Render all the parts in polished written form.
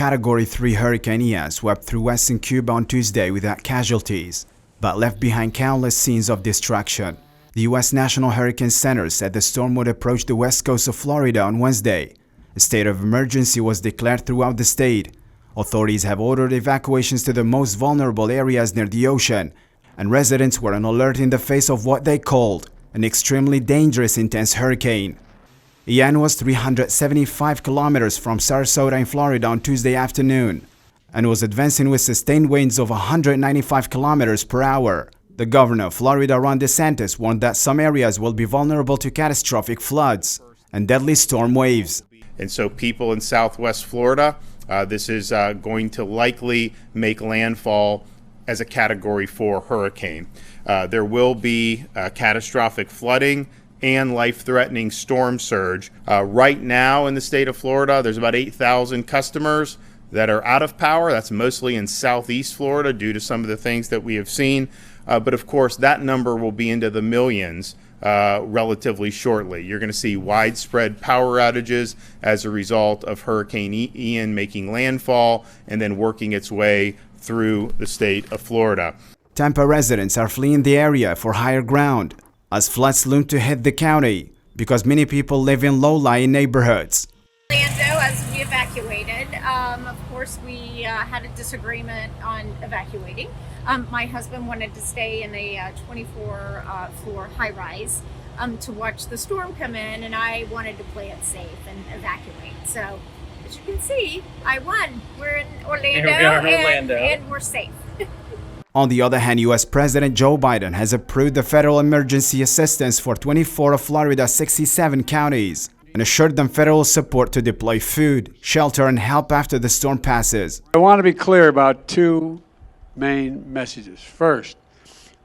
Category 3 Hurricane Ian swept through western Cuba on Tuesday without casualties, but left behind countless scenes of destruction. The U.S. National Hurricane Center said the storm would approach the west coast of Florida on Wednesday. A state of emergency was declared throughout the state. Authorities have ordered evacuations to the most vulnerable areas near the ocean, and residents were on alert in the face of what they called an extremely dangerous intense hurricane. Ian was 375 kilometers from Sarasota in Florida on Tuesday afternoon and was advancing with sustained winds of 195 kilometers per hour. The governor of Florida, Ron DeSantis, warned that some areas will be vulnerable to catastrophic floods and deadly storm waves. And so people in southwest Florida, this is going to likely make landfall as a Category 4 hurricane. There will be catastrophic flooding and life-threatening storm surge. Right now in the state of Florida, there's about 8,000 customers that are out of power. That's mostly in southeast Florida due to some of the things that we have seen. But of course, that number will be into the millions relatively shortly. You're going to see widespread power outages as a result of Hurricane Ian making landfall and then working its way through the state of Florida. Tampa residents are fleeing the area for higher ground as floods loom to hit the county because many people live in low-lying neighborhoods. Orlando, as we evacuated, of course we had a disagreement on evacuating. My husband wanted to stay in a 24-floor high-rise to watch the storm come in, and I wanted to play it safe and evacuate. So, as you can see, I won. We're in Orlando, and we're safe. On the other hand, U.S. President Joe Biden has approved the federal emergency assistance for 24 of Florida's 67 counties and assured them federal support to deploy food, shelter, and help after the storm passes. I want to be clear about two main messages. First,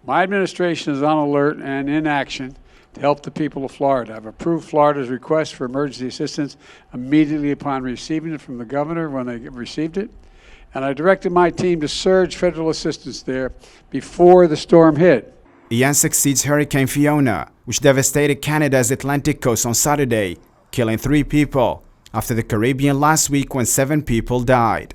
my administration is on alert and in action to help the people of Florida. I've approved Florida's request for emergency assistance immediately upon receiving it from the governor when they received it. And I directed my team to surge federal assistance there before the storm hit. Ian succeeds Hurricane Fiona, which devastated Canada's Atlantic coast on Saturday, killing 3 people after the Caribbean last week when 7 people died.